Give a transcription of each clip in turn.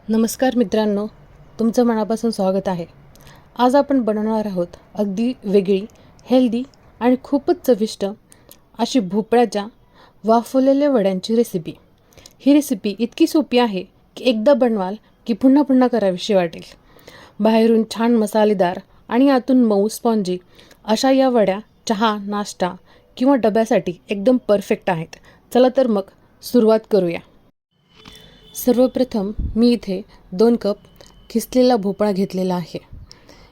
नमस्कार मित्रांनो, तुमचं मनापासून स्वागत आहे. आज आपण बनवणार आहोत अगदी वेगळी, हेल्दी आणि खूपच चविष्ट अशी भोपळ्याच्या वाफवलेल्या वड्यांची रेसिपी. ही रेसिपी इतकी सोपी आहे की एकदा बनवाल की पुन्हा पुन्हा करावीशी वाटेल. बाहेरून छान मसालेदार आणि आतून मऊ स्पॉन्जी अशा या वड्या चहा, नाश्ता किंवा डब्यासाठी एकदम परफेक्ट आहेत. चला तर मग सुरुवात करूया. सर्वप्रथम मी इथे 2 कप खिसलेला भोपळा घेतलेला आहे.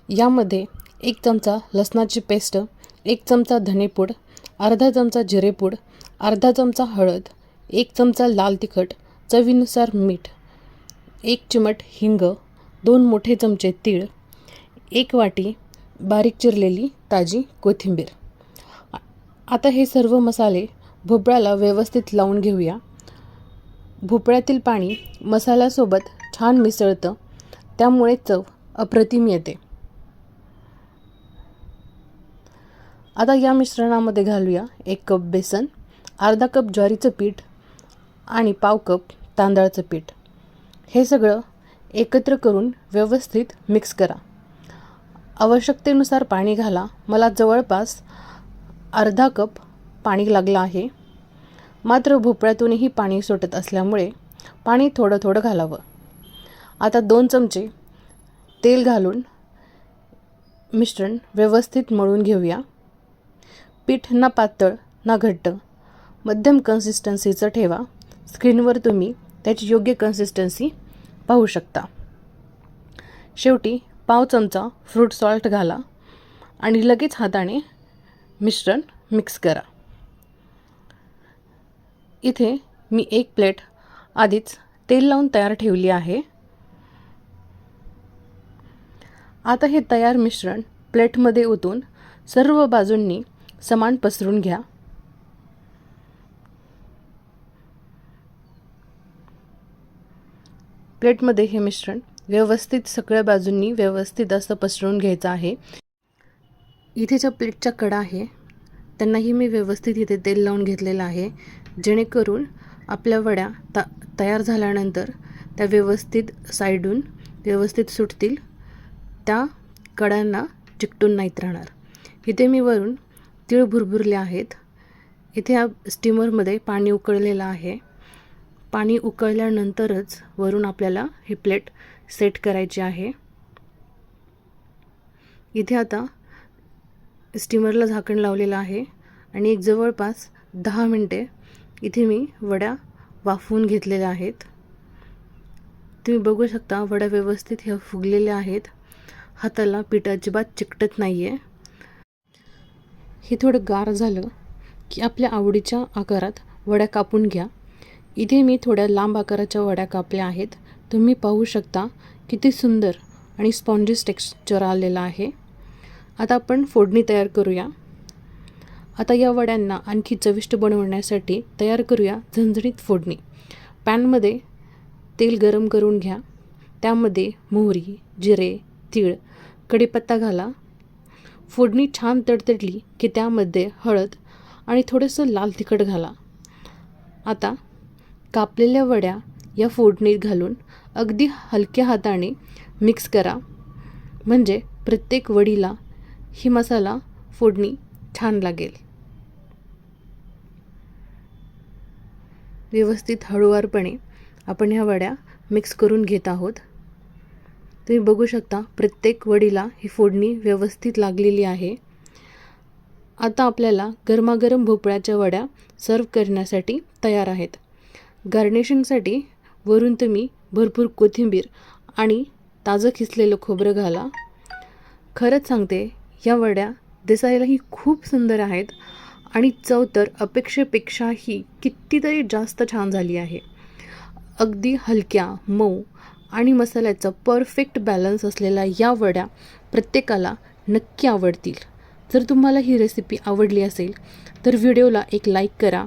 यामध्ये 1 चमचा लसणाची पेस्ट, 1 चमचा धनेपूड, अर्धा चमचा जिरेपूड, अर्धा चमचा हळद, 1 चमचा लाल तिखट, चवीनुसार मीठ, 1 चिमट हिंग, 2 मोठे चमचे तीळ, 1 वाटी बारीक चिरलेली ताजी कोथिंबीर. आता हे सर्व मसाले भोपळ्याला व्यवस्थित लावून घेऊया. भोपळ्यातील पाणी मसाल्यासोबत छान मिसळतं, त्यामुळे चव अप्रतिम येते. आता या मिश्रणामध्ये घालूया 1 कप बेसन, अर्धा कप ज्वारीचं पीठ आणि पाव कप तांदळाचं पीठ. हे सगळं एकत्र करून व्यवस्थित मिक्स करा. आवश्यकतेनुसार पाणी घाला. मला जवळपास अर्धा कप पाणी लागलं आहे. मात्र भोपळ्यातूनही पाणी सुटत असल्यामुळे पाणी थोडं थोडं घालावं. आता 2 चमचे तेल घालून मिश्रण व्यवस्थित मळून घेऊया. पीठ ना पातळ ना घट्ट, मध्यम कन्सिस्टन्सीचं ठेवा. स्क्रीनवर तुम्ही त्याची योग्य कन्सिस्टन्सी पाहू शकता. शेवटी पाव चमचा फ्रूट सॉल्ट घाला आणि लगेच हाताने मिश्रण मिक्स करा. इथे मी 1 प्लेट आधीच तेल लावून तयार ठेवली आहे. आता हे तयार मिश्रण प्लेटमध्ये ओतून सर्व बाजूंनी समान पसरून घ्या. प्लेटमध्ये हे मिश्रण व्यवस्थित सगळ्या बाजूंनी व्यवस्थित असं पसरून घ्यायचं आहे. इथे ज्या प्लेटच्या कडा आहे त्यांनाही मी व्यवस्थित इथे तेल लावून घेतलेलं आहे, जेणेकरून आपल्या वड्या तयार झाल्यानंतर त्या व्यवस्थित साईडून व्यवस्थित सुटतील, त्या कडांना चिकटून नाहीत राहणार. इथे मी वरून तीळ भुरभुरले आहेत. इथे या स्टीमरमध्ये पाणी उकळलेलं आहे. पाणी उकळल्यानंतरच वरून आपल्याला ही प्लेट सेट करायची आहे. इथे आता स्टीमरला झाकण लावलेलं आहे आणि एक जवळपास 10 मिनटे इथे मी वड्या वाफवून घेतलेल्या आहेत. तुम्ही बघू शकता वड्या व्यवस्थित ह्या फुगलेल्या आहेत. हाताला पीठ अजिबात चिकटत नाही आहे. हे थोडं गार झालं की आपल्या आवडीच्या आकारात वड्या कापून घ्या. इथे मी थोड्या लांब आकाराच्या वड्या कापल्या आहेत. तुम्ही पाहू शकता किती सुंदर आणि स्पॉन्जीस टेक्स्चर आलेलं आहे. आता आपण फोडणी तयार करूया. आता या वड्यांना आणखी चविष्ट बनवण्यासाठी तयार करूया झणझणीत फोडणी. पॅनमध्ये तेल गरम करून घ्या. त्यामध्ये मोहरी, जिरे, तीळ, कढीपत्ता घाला. फोडणी छान तडतडली की त्यामध्ये हळद आणि थोडंसं लाल तिखट घाला. आता कापलेल्या वड्या या फोडणीत घालून अगदी हलक्या हाताने मिक्स करा, म्हणजे प्रत्येक वडीला ही मसाला फोडणी छान लागेल. व्यवस्थित हळूवारपणे आपण ह्या वड्या मिक्स करून घेत आहोत. तुम्ही बघू शकता प्रत्येक वडीला ही फोडणी व्यवस्थित लागलेली आहे. आता आपल्याला गरमागरम भोपळ्याच्या वड्या सर्व करण्यासाठी तयार आहेत. गार्निशिंगसाठी वरून तुम्ही भरपूर कोथिंबीर आणि ताजं खिसलेलं खोबरं घाला. खरंच सांगते, या वड्या दिसायलाही खूप सुंदर आहेत आणि चव तर अपेक्षेपेक्षाही कितीतरी जास्त छान झाली आहे. अगदी हलक्या, मऊ आणि मसाल्याचा परफेक्ट बॅलन्स असलेल्या या वड्या प्रत्येकाला नक्की आवडतील. जर तुम्हाला ही रेसिपी आवडली असेल तर व्हिडिओला एक लाईक करा,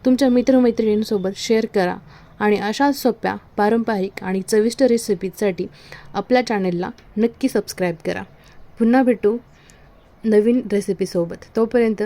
तुमच्या मित्रमैत्रिणींसोबत शेअर करा आणि अशा सोप्या, पारंपरिक आणि चविष्ट रेसिपीसाठी आपल्या चॅनलला नक्की सबस्क्राईब करा. पुन्हा भेटू नवीन रेसिपीसोबत. तोपर्यंत